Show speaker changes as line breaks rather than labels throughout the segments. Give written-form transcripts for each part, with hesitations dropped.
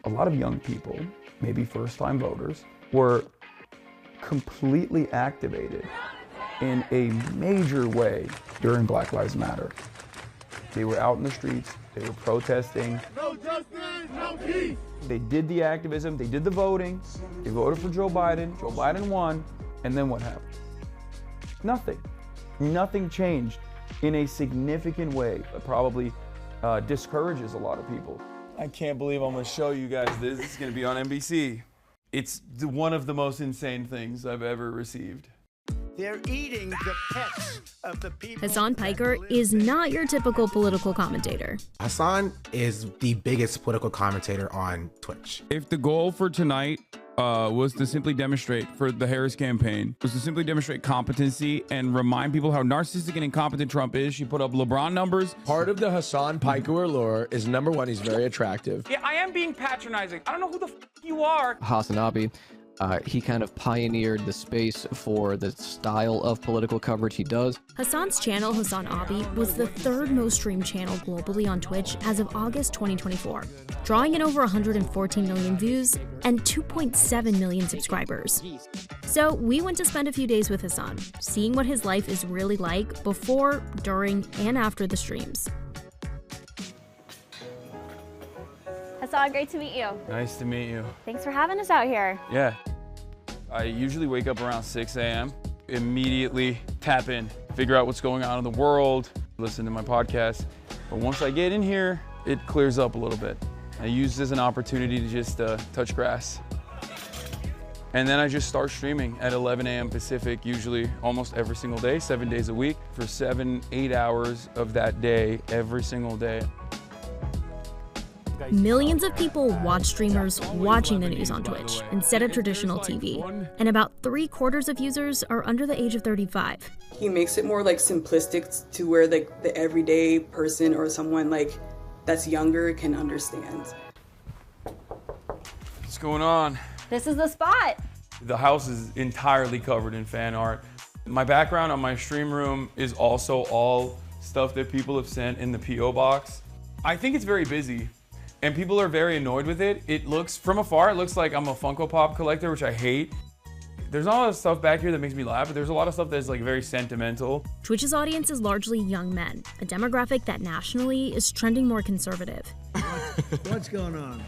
a lot of young people, maybe first-time voters, were completely activated in a major way during Black Lives Matter. They were out in the streets, they were protesting. No justice, no peace. They did the activism, they did the voting, they voted for Joe Biden won, and then what happened? Nothing. Nothing changed in a significant way. It probably discourages a lot of people. I can't believe I'm gonna show you guys this. It's gonna be on NBC. It's one of the most insane things I've ever received.
They're eating the pets of the people.
Hasan Piker is not your typical political commentator.
Hasan is the biggest political commentator on Twitch.
If the goal for tonight was to simply demonstrate for the Harris campaign, was to simply demonstrate competency and remind people how narcissistic and incompetent Trump is, she put up LeBron numbers.
Part of the Hasan Piker allure is, number one, he's very attractive.
Yeah, I am being patronizing. I don't know who the f you are.
HasanAbi, he kind of pioneered the space for the style of political coverage he does.
Hasan's channel, HasanAbi, was the third most streamed channel globally on Twitch as of August 2024, drawing in over 114 million views and 2.7 million subscribers. So we went to spend a few days with Hasan, seeing what his life is really like before, during, and after the streams.
Hasan, great to meet you.
Nice to meet you.
Thanks for having us out here.
Yeah. I usually wake up around 6 a.m., immediately tap in, figure out what's going on in the world, listen to my podcast. But once I get in here, it clears up a little bit. I use this as an opportunity to just touch grass. And then I just start streaming at 11 a.m. Pacific, usually almost every single day, 7 days a week, for 7-8 hours of that day, every single day.
Millions of people watch streamers watching the news on Twitch instead of traditional TV, and about 3/4 of users are under the age of 35.
He makes it more like simplistic to where like the everyday person or someone like that's younger can understand.
What's going on?
This is the spot.
The house is entirely covered in fan art. My background on my stream room is also all stuff that people have sent in the P.O. box. I think it's very busy. And people are very annoyed with it. It looks, from afar, it looks like I'm a Funko Pop collector, which I hate. There's not a lot of stuff back here that makes me laugh, but there's a lot of stuff that's like very sentimental.
Twitch's audience is largely young men, a demographic that nationally is trending more conservative.
What's going on?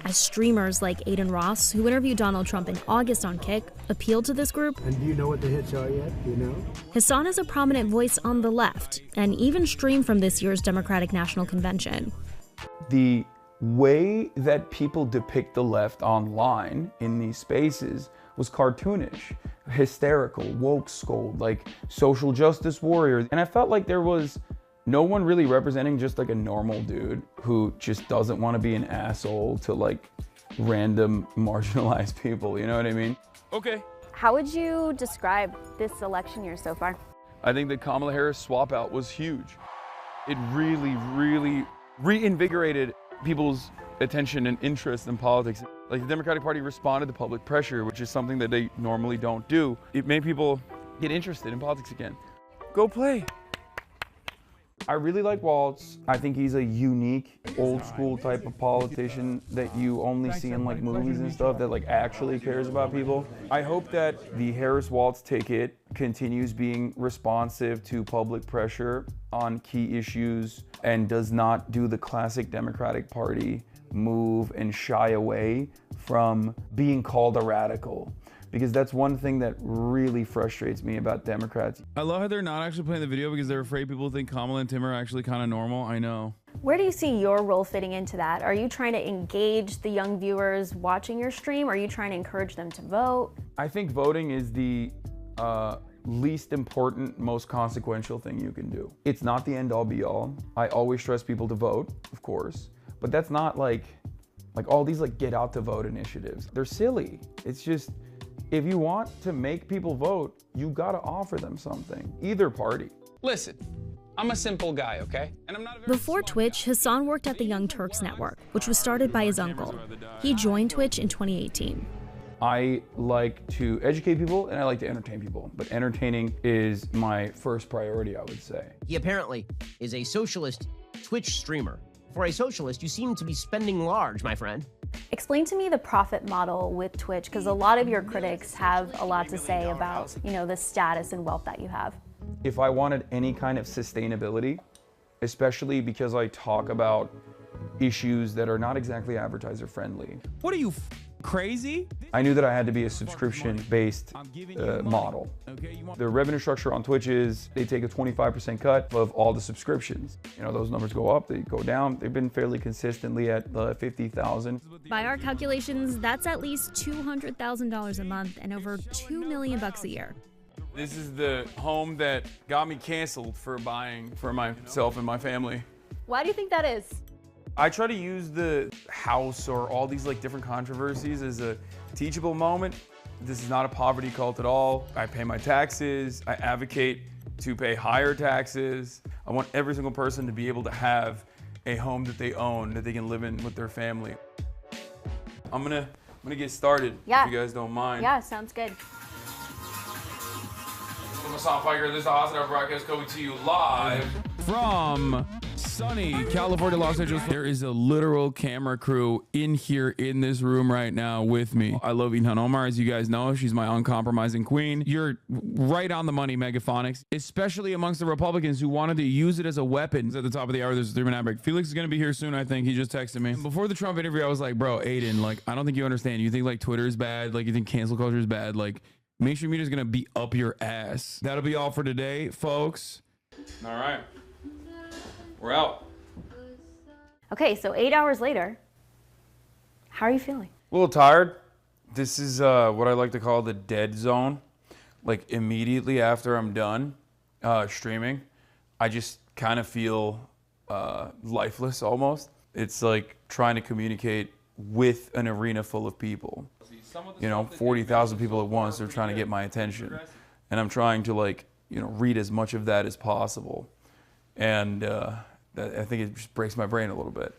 As streamers like Aiden Ross, who interviewed Donald Trump in August on Kick, appealed to this group.
And do you know what the hits are yet? Do you know?
Hasan is a prominent voice on the left, and even streamed from this year's Democratic National Convention.
The way that people depict the left online in these spaces was cartoonish, hysterical, woke scold, like social justice warrior. And I felt like there was no one really representing just like a normal dude who just doesn't want to be an asshole to like random marginalized people, you know what I mean? Okay.
How would you describe this election year so far?
I think the Kamala Harris swap out was huge. It really, really reinvigorated people's attention and interest in politics. Like the Democratic Party responded to public pressure, which is something that they normally don't do. It made people get interested in politics again. Go play. I really like Waltz. I think he's a unique, old school type of politician that you only see in like movies and stuff that like actually cares about people. I hope that the Harris-Waltz ticket continues being responsive to public pressure on key issues and does not do the classic Democratic Party move and shy away from being called a radical. Because that's one thing that really frustrates me about Democrats.
I love how they're not actually playing the video because they're afraid people think Kamala and Tim are actually kind of normal. I know.
Where do you see your role fitting into that? Are you trying to engage the young viewers watching your stream? Are you trying to encourage them to vote?
I think voting is the least important, most consequential thing you can do. It's not the end all be all. I always stress people to vote, of course, but that's not like all these like get out to vote initiatives. They're silly. It's just, if you want to make people vote, you gotta offer them something, either party.
Listen, I'm a simple guy, okay? And I'm not a very
Before Twitch, Hasan worked at the Young Turks Network, which was started by his uncle. He joined Twitch in 2018.
I like to educate people and I like to entertain people, but entertaining is my first priority, I would say.
He apparently is a socialist Twitch streamer For a socialist, you seem to be spending large, my friend.
Explain to me the profit model with Twitch, because a lot of your critics have a lot to say about, you know, the status and wealth that you have.
If I wanted any kind of sustainability, especially because I talk about issues that are not exactly advertiser friendly.
What are you, crazy?
I knew that I had to be a subscription-based model. The revenue structure on Twitch is they take a 25% cut of all the subscriptions. You know, those numbers go up, they go down. They've been fairly consistently at 50,000.
By our calculations, that's at least $200,000 a month and over $2 million a year.
This is the home that got me canceled for buying for myself and my family.
Why do you think that is?
I try to use the house or all these like different controversies as a teachable moment. This is not a poverty cult at all. I pay my taxes. I advocate to pay higher taxes. I want every single person to be able to have a home that they own, that they can live in with their family. I'm gonna get started,
yeah.
if you guys don't mind.
Yeah, sounds good.
I'm Hasan Piker. This is the HasanAbi broadcast coming to you live
from sunny California, Los Angeles. There is a literal camera crew in here in this room right now with me. I love Ilhan Omar, as you guys know. She's my uncompromising queen. You're right on the money, Megaphonics, especially amongst the Republicans who wanted to use it as a weapon. At the top of the hour, there's a 3-minute break. Felix is going to be here soon, I think. He just texted me. Before the Trump interview, I was like, bro, Aiden, like, I don't think you understand. You think like Twitter is bad. Like, you think cancel culture is bad. Like, mainstream media is going to be up your ass. That'll be all for today, folks.
All right. We're out.
Okay, so 8 hours later, how are you feeling?
A little tired. This is what I like to call the dead zone. Like immediately after I'm done streaming, I just kind of feel lifeless almost. It's like trying to communicate with an arena full of people. You know, 40,000 people at once, they're trying to get my attention. And I'm trying to like, you know, read as much of that as possible. And I think it just breaks my brain a little bit.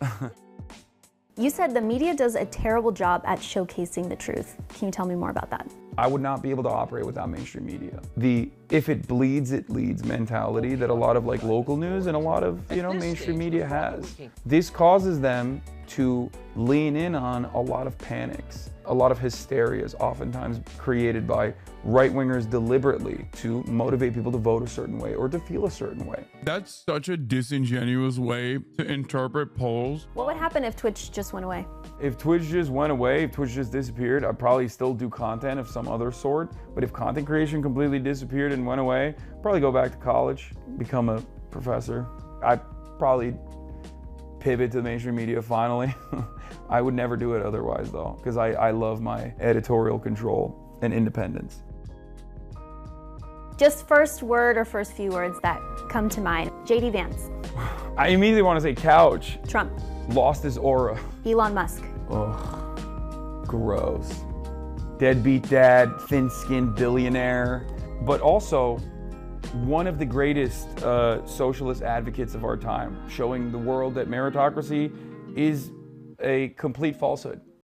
You said the media does a terrible job at showcasing the truth. Can you tell me more about that?
I would not be able to operate without mainstream media. The if it bleeds, it leads mentality that a lot of like local news and a lot of, you know, mainstream media has. This causes them to lean in on a lot of panics, a lot of hysterias, oftentimes created by right-wingers deliberately to motivate people to vote a certain way or to feel a certain way.
That's such a disingenuous way to interpret polls.
What would happen if Twitch just went away?
If Twitch just went away, if Twitch just disappeared, I'd probably still do content of some other sort. But if content creation completely disappeared and went away, I'd probably go back to college, become a professor. I'd probably pivot to the mainstream media finally. I would never do it otherwise though, because I love my editorial control and independence.
Just first word or first few words that come to mind. JD Vance.
I immediately want to say couch.
Trump.
Lost his aura.
Elon Musk.
Oh, gross. Deadbeat dad, thin-skinned billionaire, but also one of the greatest socialist advocates of our time, showing the world that meritocracy is a complete falsehood.